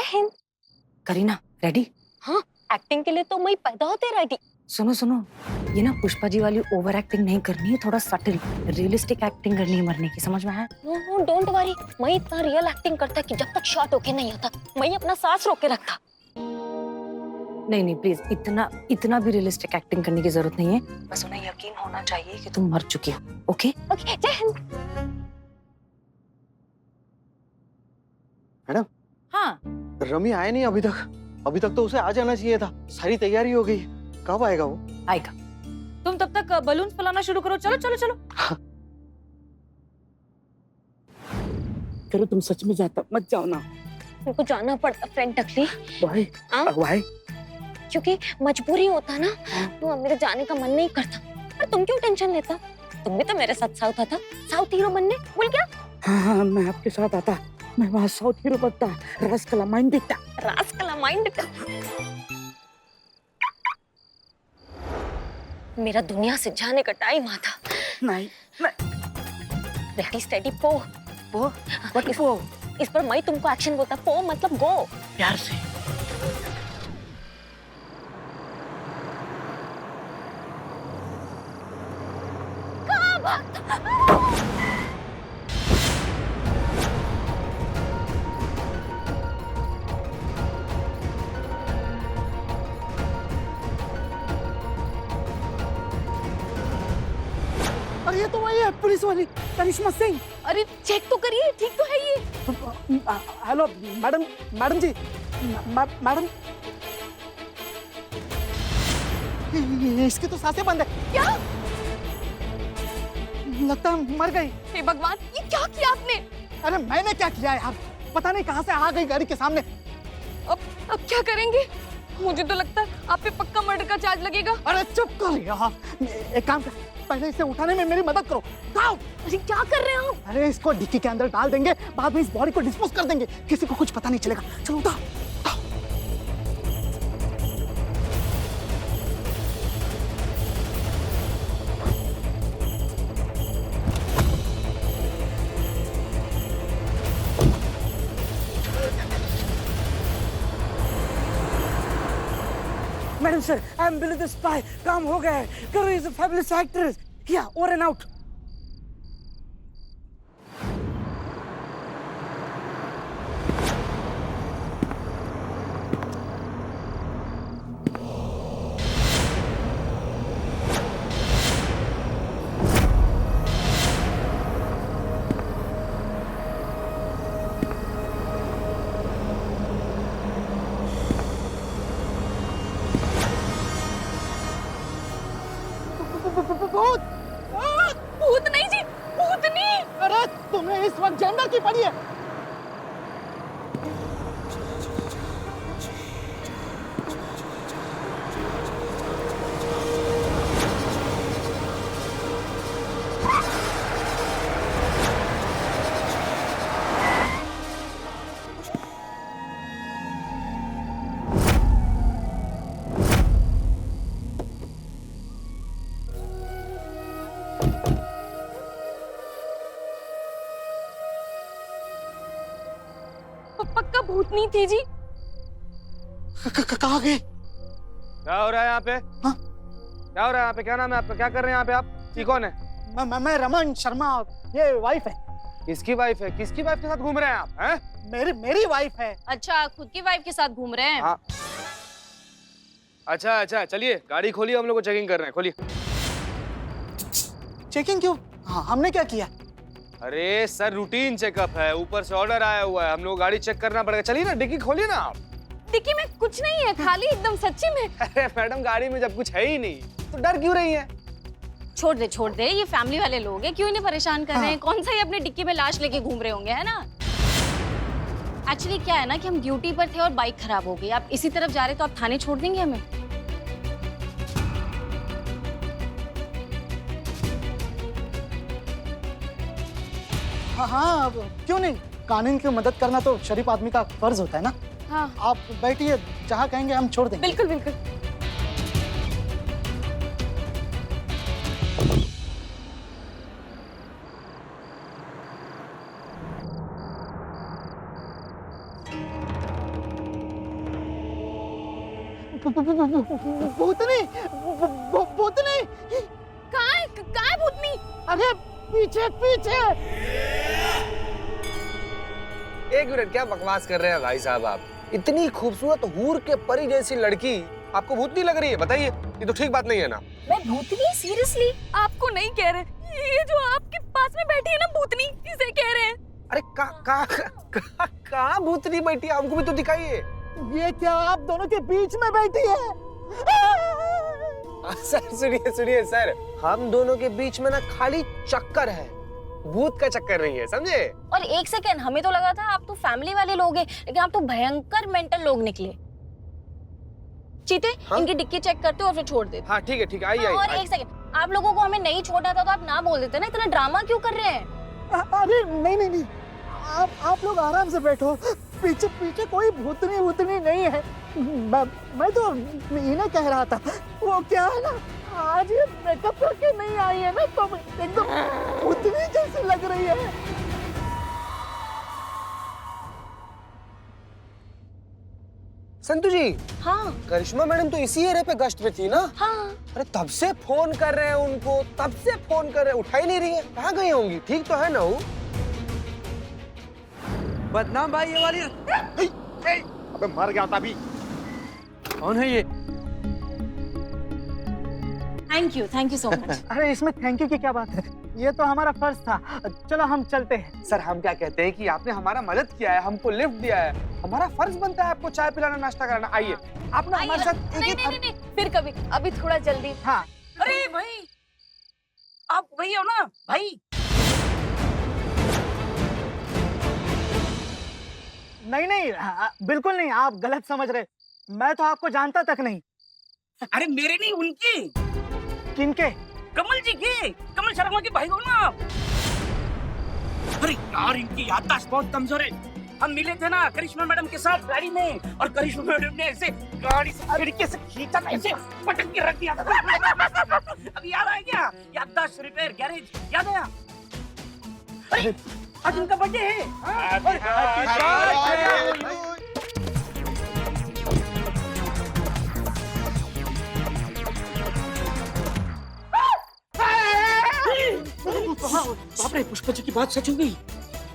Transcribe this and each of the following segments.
Hind. Kareena ready? हाँ, acting के लिए तो मैं पैदा होते रेडी। सुनो सुनो, ये ना पुष्पा जी वाली ओवर एक्टिंग नहीं करनी है, थोड़ा सटल रियलिस्टिक एक्टिंग करनी है मरने की, समझ में आया? नो डोंट वरी, मैं इतना रियल एक्टिंग करता कि जब तक शॉट होके नहीं आता मैं अपना सांस रोक के रखता। नहीं नहीं प्लीज, इतना भी रियलिस्टिक एक्टिंग करने की जरूरत नहीं है, बस उन्हें यकीन होना चाहिए कि तुम मर चुकी हो। ओके ओके, जय हिंद। मैडम। हाँ, रमी आया नहीं अभी तक तो उसे आ जाना चाहिए था, सारी तैयारी हो गई, कब आएगा वो? आएगा। तुम तब तक बलून फुलाना शुरू करो, चलो चलो चलो। करो, तुम सच में जाता मत जाओ ना। उनको जाना पड़ता फ्रेंड टकली। भाई भाई, क्योंकि मजबूरी होता ना, तो मेरे जाने का मन नहीं करता। पर तुम क्यों टेंशन लेता? तुम भी तो मेरे साथ साउथ आता, साउथ हीरो बनने, भूल गया? हाँ मैं आपके साथ आता, मैं वहाँ साउथ हीरो बनता, रास्कला माइंड दिखता। रास्कला माइंड। मेरा दुनिया से जाने का टाइम आता। नहीं रेडी स्टेडी पो। वो इस पर मैं तुमको एक्शन बोलता, पो मतलब गो। प्यार से। अरे ये तो वही है, पुलिस वाली करिश्मा सिंह। अरे चेक तो करिए, ठीक तो है ये। हेलो मैडम जी, मैडम इसकी तो सांसें बंद है। क्या? लगता है मर गई। हे भगवान, ये क्या किया आपने? अरे मैंने क्या किया यार, पता नहीं कहां से आ गई गाड़ी के सामने। अब क्या करेंगे? मुझे तो लगता है आप पे पक्का मर्डर का चार्ज लगेगा। अरे चुप कर यार, एक काम कर, पहले इसे उठाने में मेरी मदद करो। अरे क्या कर रहे हैं आप? अरे इसको डिक्की के अंदर डाल देंगे, बाद में इस बॉडी को डिस्पोज कर देंगे, किसी को कुछ पता नहीं चलेगा। चलो उठाओ। Madam sir, I am Billy the spy, काम हो गया है। करो, इज अ फैबुलस एक्ट्रेस। या ओवर एंड आउट। भूत नहीं जी, भूतनी। अरे तुम्हें इस वक्त जेंडर की पड़ी है। पक्का भूतनी थी जी। कहाँ गए? क्या हो रहा है यहाँ पे? हाँ? क्या हो रहा है यहाँ पे? क्या नाम है आपका? क्या कर रहे हैं यहाँ पे आप? ये कौन है? मैं रमन शर्मा, ये वाइफ है। किसकी वाइफ है? किसकी वाइफ के साथ घूम रहे हैं आप? हैं? मेरी वाइफ है। अच्छा, खुद की वाइफ के साथ घूम रहे हैं? हाँ। अच्छा, चलिए गाड़ी खोलिए, हम लोग को चेकिंग कर रहे हैं, खोलिए। चेकिंग क्यों? हाँ, हमने क्या किया? अरे सर, रूटीन चेकअप है, ऊपर से ऑर्डर आया हुआ है, हम लोग गाड़ी चेक करना पड़ेगा। चलिए ना, डिक्की खोलिए ना आप। डिक्की में कुछ नहीं है, खाली एकदम सच्ची में। अरे मैडम, गाड़ी में जब कुछ है ही नहीं तो डर क्यों रही है? छोड़ दे, ये फैमिली वाले लोग हैं, क्यों इन्हें परेशान कर रहे हैं? कौन सा ये अपने डिक्की में लाश लेके घूम रहे होंगे, है ना? एक्चुअली क्या है ना कि हम ड्यूटी पर थे और बाइक खराब हो गई। आप इसी तरफ जा रहे तो आप थाने छोड़ देंगे हमें? हाँ, अब क्यों नहीं, कानून की मदद करना तो शरीफ आदमी का फर्ज होता है ना। हाँ, आप बैठिए, जहाँ कहेंगे हम छोड़ देंगे। बिल्कुल बिल्कुल। भूतनी, भूतनी। कहाँ है भूतनी? अरे पीछे पीछे। एक मिनट, क्या बकवास कर रहे हैं भाई साहब आप? इतनी खूबसूरत हूर के परी जैसी लड़की आपको भूतनी लग रही है? बताइए, ये तो ठीक बात नहीं है ना। मैं भूतनी? सीरियसली? आपको नहीं कह रहे, ये जो आपके पास में बैठी है ना भूतनी, इसे कह रहे हैं। अरे कहाँ भूतनी बैठी है? हमको भी तो दिखाइए। ये क्या आप दोनों के बीच में बैठी है? सर सुनिए सुनिए सर, हम दोनों के बीच में ना खाली चक्कर है, भूत का चक्कर नहीं है, समझे? और एक सेकंड, हमें तो लगा था आप तो फैमिली वाले लोग हैं, लेकिन आप तो भयंकर मेंटल लोग निकले। चीते, हाँ? इनकी डिक्की चेक करते हो और फिर छोड़ देते। हाँ ठीक है, आइए हाँ, और आइए। एक सेकंड, आप लोगों को हमें नहीं छोड़ना था तो आप ना बोल देते ना, इतना ड्रामा क्यों कर रहे हैं? अरे नहीं, आप लोग आराम से बैठो। पीछे पीछे कोई भूतनी नहीं है। मैं तो इन्हें कह रहा था, वो क्या है ना, आज ये मेकअप करके नहीं आई है ना, तो एकदम भूतनी जैसी लग रही है। संतू जी, हाँ करिश्मा मैडम तो इसी एरिया पे गश्त पे थी ना? हाँ। अरे तब से फोन कर रहे हैं उनको, तब से फोन कर रहे हैं, उठा ही नहीं रही है। कहाँ गई होंगी? ठीक तो है ना वो? बदनाम भाई ये वाली। अबे मर गया था अभी। कौन है ये? Thank you so much. अरे इसमें थैंक यू की क्या बात है, ये तो हमारा फर्ज था। चलो हम चलते हैं। सर हम क्या कहते हैं कि आपने हमारा मदद किया है, हमको लिफ्ट दिया है, हमारा फर्ज बनता है आपको चाय पिलाना, नाश्ता कराना। आइए आप ना हमारे साथ नहीं, फिर कभी, अभी थोड़ा जल्दी। हाँ अरे भाई, आप वही हो ना भाई? नहीं, बिल्कुल नहीं, आप गलत समझ रहे। मैं तो आपको जानता तक नहीं। अरे मेरे नहीं, उनके। किनके? कमल जी के, कमल शर्मा के भाई हो ना आप? अरे यार, इनकी याददाश्त बहुत कमजोर है। हम मिले थे ना करिश्मा मैडम के साथ गाड़ी में, और करिश्मा मैडम ने ऐसे गाड़ी से खिड़की से खींचा था, ऐसे पटक के रख दिया था। अभी याद आया क्या? याददाश्त रिपेयर गैरेज याद आया? अरे आज उनका बर्थडे है। बाप रे, पुष्पा जी की बात सच हो गई।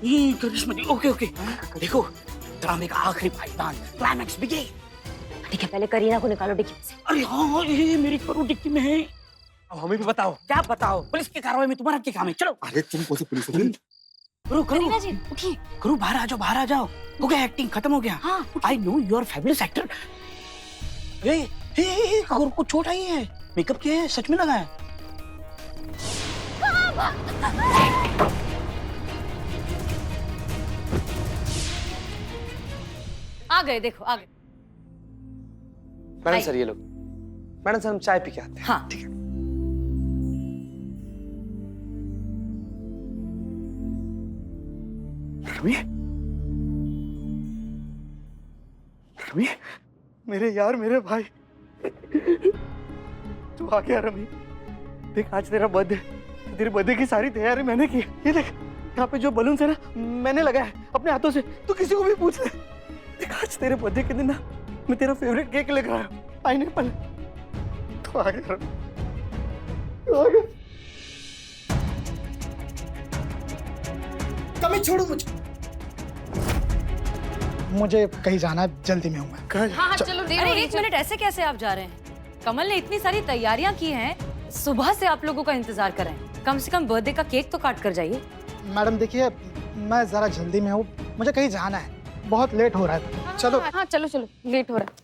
ये करिश्मा जी, ओके। देखो, ड्रामे का आखिरी पायदान, क्लाइमैक्स बिगे। ठीक है, पहले करीना को निकालो डिक्की से। अरे हाँ, ये मेरी करो डिक्की में है। अब हमें भी बताओ। क्या बताओ? पुलिस की कार्रवाई में तुम्हारा क्या काम है? चलो। अरे तुम कौन सी पुलिस हो? करो करीना जी उठिए। करो, बाहर आ जाओ। हो गया, एक्टिंग खत्म हो गया। हाँ, I know you are fabulous actor. को चोट आई है? मेकअप किया है? सच में लगा है? आ गए, देखो आ गए। मैडम सर ये लोग। मैडम सर हम चाय पी के आते हैं। हाँ ठीक है। रमी, मेरे यार, मेरे भाई, तू आ गया रमी। देख आज तेरा बर्थडे, तेरे बर्थडे की सारी तैयारी मैंने की। ये देख यहाँ पे जो बलून है ना, मैंने लगाया है अपने हाथों से। तू किसी को भी पूछ ले। देख आज तेरे बर्थडे के दिन ना, मैं तेरा फेवरेट केक लेकर आया हूँ, पाइनएप्पल। तू आ गया रमी, तू आ गया। कमी छोड़ो मुझे कहीं जाना है, जल्दी में हूँ मैं। हाँ चलो। अरे एक मिनट, ऐसे कैसे आप जा रहे हैं? कमल ने इतनी सारी तैयारियां की हैं, सुबह से आप लोगों का इंतजार कर रहे हैं। कम से कम बर्थडे का केक तो काट कर जाइए। मैडम देखिए, मैं जरा जल्दी में हूँ, मुझे कहीं जाना है, बहुत लेट हो रहा है। चलो। हाँ चलो, लेट हो रहा है।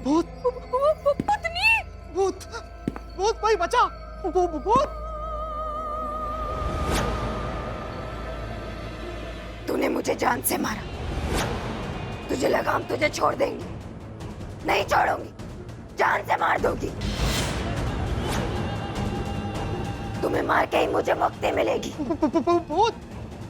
भूत भूत भूत भाई बचा। भूत। तूने मुझे जान से मारा, तुझे लगा हम तुझे छोड़ देंगे? नहीं छोड़ूंगी, जान से मार दूंगी। तुम्हें मार के ही मुझे मुक्ति मिलेगी। भूत,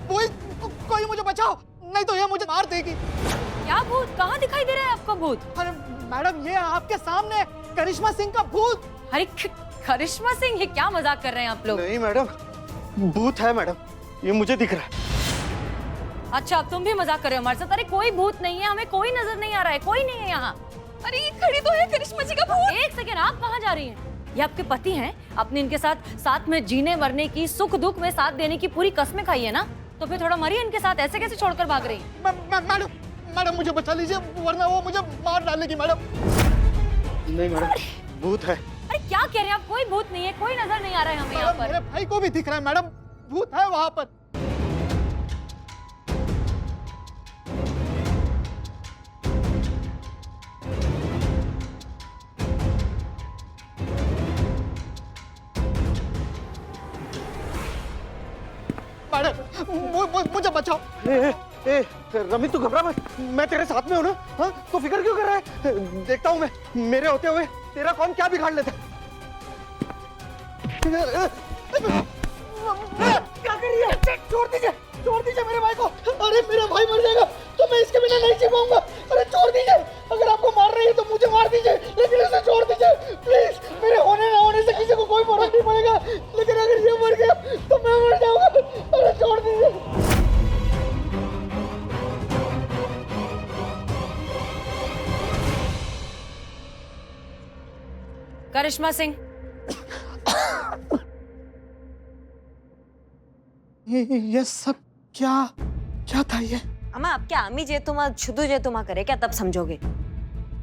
कोई मुझे बचाओ, नहीं तो ये मुझे मार देगी। क्या भूत? कहाँ दिखाई दे रहा है आपका भूत? अरे मैडम, ये आपके सामने करिश्मा सिंह का भूत। अरे करिश्मा सिंह, ये क्या मजाक कर रहे हैं आप लोग? नहीं मैडम, भूत है मैडम, ये मुझे दिख रहा है। अच्छा, अब तुम भी मजाक कर रहे हो हमारे साथ? अरे कोई भूत नहीं है, हमें कोई नजर नहीं आ रहा है, कोई नहीं है यहाँ। अरे ये खड़ी तो है करिश्मा जी का भूत। एक सेकेंड, आप कहाँ जा रही हैं? ये आपके पति हैं, आपने इनके साथ में जीने मरने की, सुख दुख में साथ देने की पूरी कस्में खाई है ना, तो फिर थोड़ा मरिए इनके साथ, ऐसे कैसे छोड़कर भाग रही हैं? मैडम मैडम मुझे बचा लीजिए, वरना वो मुझे मार डालेगी मैडम। नहीं मैडम, भूत है। अरे क्या कह रहे हैं आप? कोई भूत नहीं है, कोई नजर नहीं आ रहा है हमें यहाँ पर। मेरे भाई को भी दिख रहा है मैडम, भूत है वहाँ पर। मैडम मुझे बचाओ। ए, रमित तू घबरा मत, मैं तेरे साथ में हूँ ना। हाँ, तो फिक्र क्यों कर रहा है? देखता हूँ मैं, मेरे होते हुए तेरा कौन क्या बिगाड़ लेता। क्या कर रही है? छोड़ दीजिए मेरे भाई को। अरे मेरा भाई मर जाएगा तो मैं इसके बिना नहीं जी पाऊंगा। अरे छोड़ दीजिए, अगर आपको मार रही है तो मुझे मार दीजिए, लेकिन इसे छोड़ दीजिए प्लीज। मेरे होने ना होने से किसी को कोई फर्क नहीं पड़ेगा, लेकिन अगर ये मर गया तो मैं मर जाऊंगा। अरे छोड़ दीजिए। करिश्मा सिंह, ये सब क्या था ये? अम्मा अब क्या अम्मी जे तुम शुद्ध जे तुम करे क्या, तब समझोगे।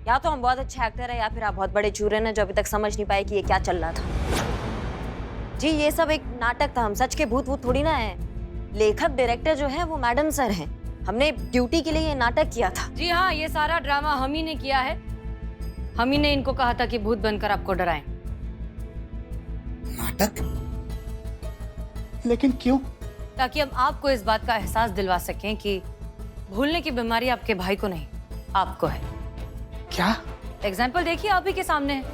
या तो हम बहुत अच्छे एक्टर है या फिर आप बहुत बड़े चूरन हैं जो अभी तक समझ नहीं पाए कि ये क्या चल रहा था। जी ये सब एक नाटक था, हम सच के भूत वूत थोड़ी ना है। लेखक डायरेक्टर जो है वो मैडम सर हैं, हमने ड्यूटी के लिए ये नाटक किया था। जी हाँ, ये सारा ड्रामा हम ही ने किया है। हम ही ने इनको कहा था कि भूत बनकर आपको डराएं। नाटक? लेकिन क्यों? ताकि हम आपको इस बात का एहसास दिलवा सकें कि भूलने की बीमारी आपके भाई को नहीं, आपको है। क्या? एग्जाम्पल देखिए, आप ही के सामने है।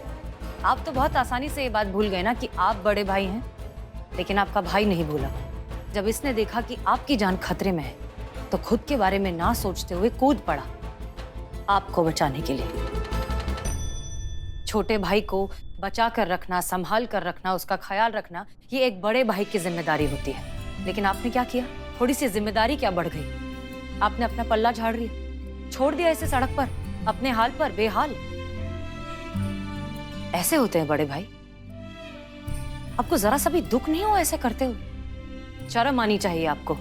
आप तो बहुत आसानी से ये बात भूल गए ना कि आप बड़े भाई हैं, लेकिन आपका भाई नहीं भूला। जब इसने देखा कि आपकी जान खतरे में है तो खुद के बारे में ना सोचते हुए कूद पड़ा आपको बचाने के लिए। छोटे भाई को बचा कर रखना, संभाल कर रखना, उसका ख्याल रखना, ये एक बड़े भाई की जिम्मेदारी होती है। लेकिन आपने क्या किया? थोड़ी सी जिम्मेदारी क्या बढ़ गई? आपने अपना पल्ला झाड़ लिया, छोड़ दिया इसे सड़क पर अपने हाल पर, बेहाल। ऐसे होते हैं बड़े भाई। आपको जरा सा भी दुख नहीं हुआ ऐसे करते हुए? शर्म आनी चाहिए आपको।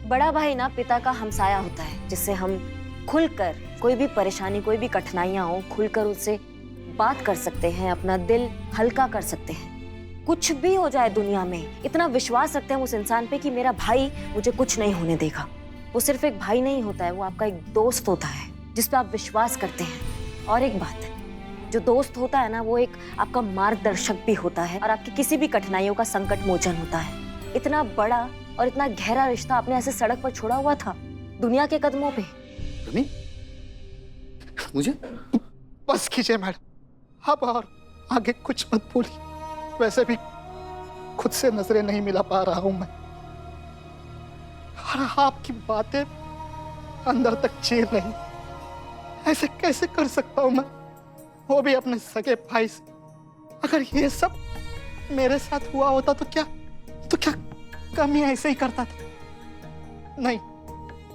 बड़ा भाई ना पिता का हमसाया होता है, जिससे हम खुलकर कोई भी परेशानी, कोई भी कठिनाइयां हो, खुलकर उससे बात कर सकते हैं, अपना दिल हल्का कर सकते हैं। कुछ भी हो जाए दुनिया में, इतना विश्वास रखते हैं उस इंसान पे कि मेरा भाई मुझे कुछ नहीं होने देगा। वो सिर्फ एक भाई नहीं होता है, वो आपका एक दोस्त होता है जिस पे आप विश्वास करते हैं। और एक बात, जो दोस्त होता है ना, वो एक आपका मार्गदर्शक भी होता है और आपकी किसी भी कठिनाइयों का संकट मोचन होता है। इतना बड़ा और इतना गहरा रिश्ता आपने ऐसे सड़क पर छोड़ा हुआ था, दुनिया के कदमों पे। रमी, मुझे बस कीजिए मैडम, अब और आगे कुछ मत बोलिए। वैसे भी खुद से नजरें नहीं मिला पा रहा हूं मैं, और आपकी बातें अंदर तक चीर रही। ऐसे कैसे कर सकता हूं मैं, वो भी अपने सगे भाई से। अगर ये सब मेरे साथ हुआ होता तो क्या कमी ऐसे ही करता था? नहीं,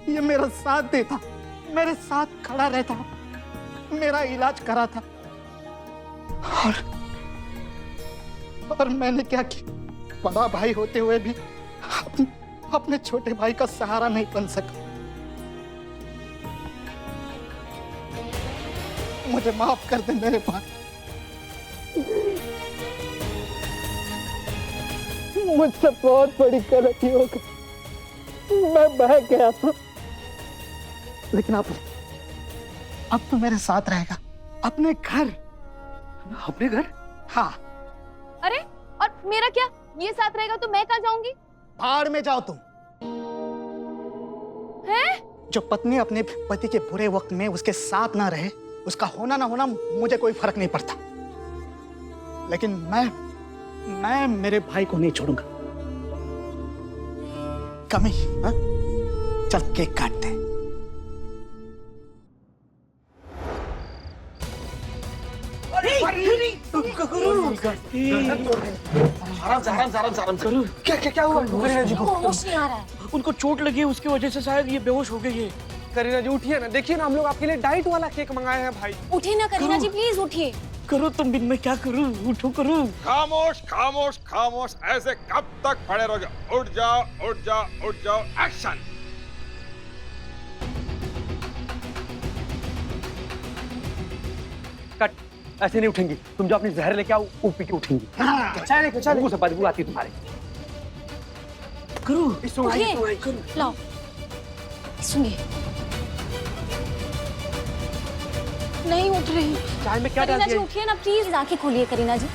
ये मेरा साथ देता, मेरे साथ खड़ा रहता, मेरा इलाज करा था। और मैंने क्या किया? बड़ा भाई होते हुए भी अपने छोटे भाई का सहारा नहीं बन सका। मुझे माफ कर दे मेरे भाई, मुझसे बहुत बड़ी गलती हो गई, मैं बह गया था। लेकिन अब तो मेरे साथ रहेगा, अपने घर। अपने घर? हाँ। अरे और मेरा क्या? ये साथ रहेगा तो मैं कहाँ जाऊंगी? भाड़ में जाओ तुम। हैं? जो पत्नी अपने पति के बुरे वक्त में उसके साथ ना रहे, उसका होना ना होना मुझे कोई फर्क नहीं पड़ता, लेकिन मैं मेरे भाई को नहीं छोड़ूंगा। कमी, हाँ? चल केक काटते हैं। उसका। आराम से आराम से आराम से आराम से। क्या हुआ करीना जी को? होश नहीं आ रहा है। उनको चोट लगी है, उसकी वजह से शायद ये बेहोश हो गई है। करीना जी उठिए ना, देखिए ना हम लोग आपके लिए डाइट वाला केक मंगाए हैं भाई। उठिए ना करीना जी, प्लीज उठिए। करो तुम बिन, मैं क्या करूं? उठो करो। खामोश खामोश खामोश, ऐसे कब तक खड़े रहोगे? उठ जाओ उठ जाओ उठ जाओ, एक्शन। कट, ऐसे नहीं उठेंगी। तुम जो अपनी जहर लेके आओ वो पी के उठेंगी। मुंह से बदबू आती है तुम्हारे। करो। उठिए, लाओ सुनिए। नहीं उठ रही। चाय में क्या डाल करीना जी दिया? उठिए ना प्लीज, आंखें खोलिए करीना जी।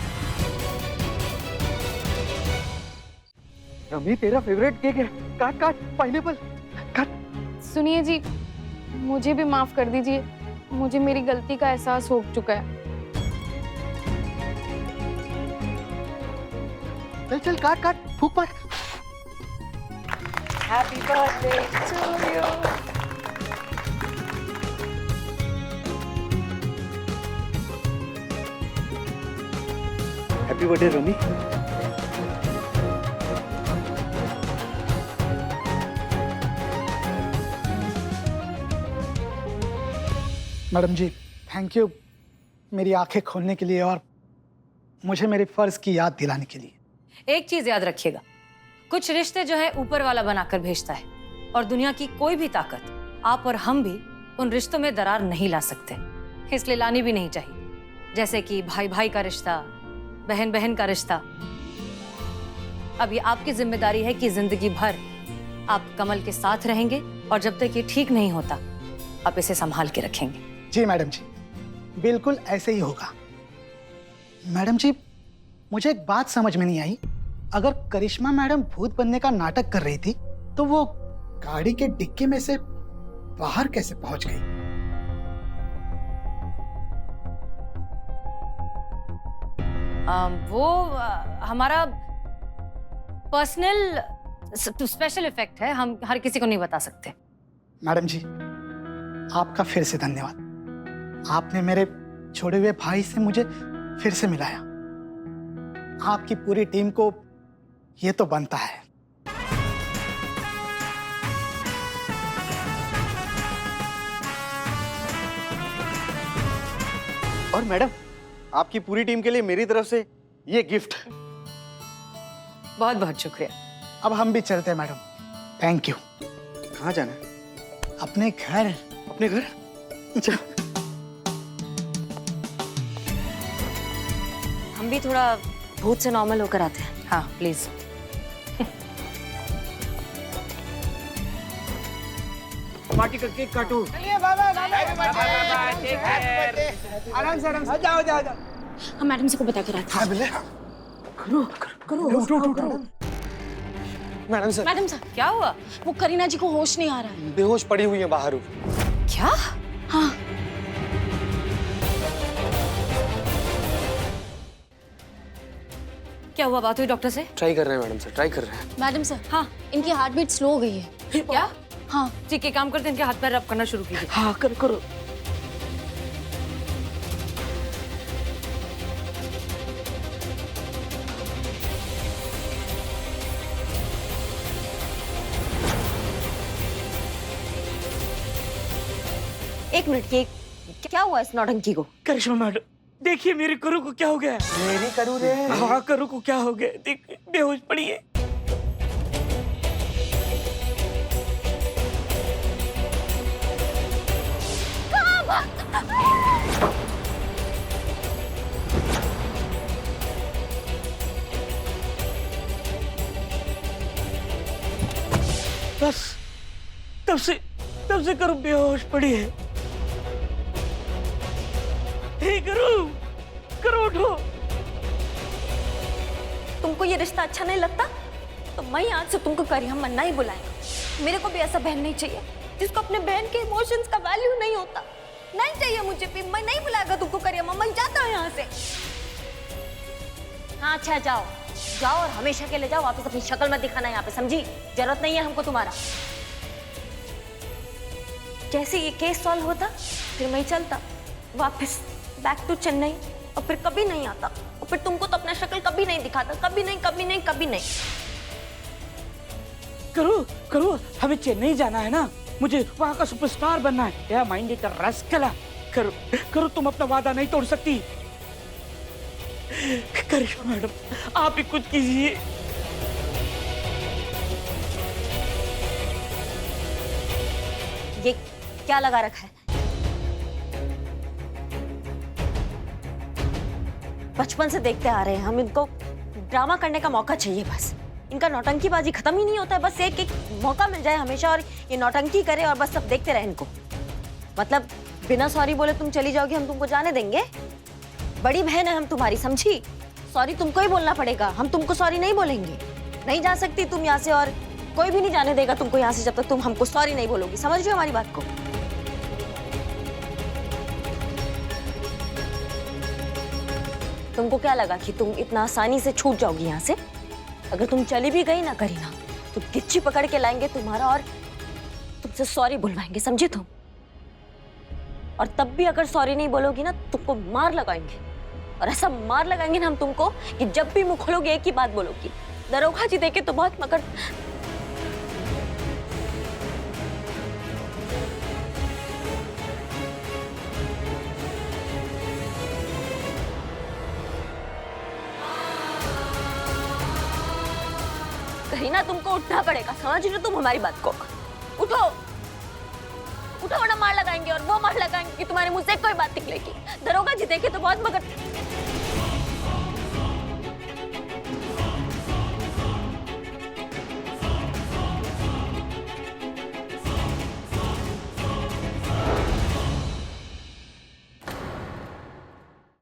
रमी तेरा फेवरेट केक है। काट काट, पाइनएप्पल काट। सुनिए जी, मुझे भी माफ कर दीजिए, मुझे मेरी गलती का एहसास हो चुका है। चल चल काट काट, फूक मार। Happy birthday to you. Happy birthday Rami. Madam ji thank you मेरी आंखें खोलने के लिए और मुझे मेरे फर्ज की याद दिलाने के लिए। एक चीज याद रखिएगा, कुछ रिश्ते जो है ऊपर वाला बनाकर भेजता है, और दुनिया की कोई भी ताकत, आप और हम भी उन रिश्तों में दरार नहीं ला सकते, इसलिए लानी भी नहीं चाहिए। जैसे कि भाई भाई का रिश्ता, बहन बहन का रिश्ता। अब ये आपकी जिम्मेदारी है कि जिंदगी भर आप कमल के साथ रहेंगे, और जब तक ये ठीक नहीं होता आप इसे संभाल के रखेंगे। जी मैडम जी, बिल्कुल ऐसे ही होगा। मैडम जी मुझे एक बात समझ में नहीं आई, अगर करिश्मा मैडम भूत बनने का नाटक कर रही थी तो वो गाड़ी के डिक्की में से बाहर कैसे पहुंच गई? वो हमारा पर्सनल स्पेशल इफेक्ट है, हम हर किसी को नहीं बता सकते। मैडम जी आपका फिर से धन्यवाद, आपने मेरे छोड़े हुए भाई से मुझे फिर से मिलाया। आपकी पूरी टीम को ये तो बनता है। और मैडम आपकी पूरी टीम के लिए मेरी तरफ से ये गिफ्ट। बहुत बहुत शुक्रिया। अब हम भी चलते हैं मैडम, थैंक यू। कहाँ जाना है? अपने घर। अपने घर? अच्छा। हम भी थोड़ा भूत से नॉर्मल होकर आते हैं। हाँ प्लीज। पार्टी का केक काटो। आराम से जाओ जाओ जाओ। हम मैडम से को बता कर आते हैं। मैडम सर, मैडम सर क्या हुआ? वो करीना जी को होश नहीं आ रहा है। बेहोश पड़ी हुई है बाहर। क्या? हाँ क्या हुआ? बात हुई डॉक्टर से? ट्राई कर रहे हैं मैडम सर, ट्राई कर रहे हैं। मैडम सर, हाँ। इनकी हार्ट बीट स्लो हो गई है। क्या? हाँ ठीक है, काम करते हैं, इनके हाथ पैर रब करना शुरू कीजिए। हाँ करो करो। एक मिनट, ये क्या हुआ इस नौटंकी को? करिश्मा मैडम देखिए मेरे करू को क्या हो गया। मेरी करूँ रे। हाँ करू को क्या हो गया, देख बेहोश पड़ी है। बस तब से करू बेहोश पड़ी है। हे करो उठो। तुमको ये रिश्ता अच्छा नहीं लगता तो मैं आज से तुमको करिया मन्ना ही बुलाएंगा। मेरे को भी ऐसा बहन नहीं चाहिए जिसको अपने बहन के इमोशंस का वैल्यू नहीं होता। नहीं चाहिए मुझे भी, मैं नहीं बुलाएगा तुमको करिया। मैं जाता हूँ यहाँ से। हाँ अच्छा जाओ जाओ, और हमेशा के लिए जाओ। वापस अपनी शक्ल मत दिखाना यहाँ पे, समझी? जरूरत नहीं है हमको तुम्हारा। जैसे ये केस सॉल्व होता फिर मैं चलता वापस बैक टू चेन्नई, और फिर कभी नहीं आता, और फिर तुमको तो अपना शक्ल कभी नहीं दिखाता, कभी नहीं कभी नहीं कभी नहीं। करो करो, हमें चेन्नई जाना है ना, मुझे वहाँ का सुपरस्टार बनना है। या माइंड इट रस्कला, करो करो, तुम अपना वादा नहीं तोड़ सकती। करिश्मा मैडम, आप ही कुछ कीजिए। ये क्या लगा रखा है? बचपन से देखते आ रहे हैं हम, इनको ड्रामा करने का मौका चाहिए बस। इनका नौटंकीबाजी खत्म ही नहीं होता है, बस एक एक मौका मिल जाए हमेशा और ये नौटंकी करे और बस सब देखते रहे इनको। मतलब बिना सॉरी बोले तुम चली जाओगी, हम तुमको जाने देंगे? बड़ी बहन है हम तुम्हारी, समझी? सॉरी तुमको ही बोलना पड़ेगा, हम तुमको सॉरी नहीं बोलेंगे। नहीं जा सकती तुम यहाँ से, और कोई भी नहीं जाने देगा तुमको यहाँ से जब तक तुम हमको सॉरी नहीं बोलोगी। समझ रहे हो हमारी बात को? तुमको क्या लगा कि तुम इतना आसानी से छूट जाओगी यहाँ से? अगर तुम चली भी गई ना करीना, तो गिच्ची पकड़ के लाएंगे तुम्हारा और तुमसे सॉरी बुलवाएंगे, समझी तुम? और तब भी अगर सॉरी नहीं बोलोगी ना, तुमको मार लगाएंगे, और ऐसा मार लगाएंगे ना हम तुमको कि जब भी मुंह खोलोगे एक ही बात बोलोगी, दरोगा जी देखे तो बहुत मगर। करीना तुमको उठना पड़ेगा, समझ रहे हो तुम हमारी बात को? उठो उठो, वरना मार लगाएंगे, और वो मार लगाएंगे कि तुम्हारे मुंह से कोई बात निकलेगी। दरोगा जी देखे तो बहुत मगर।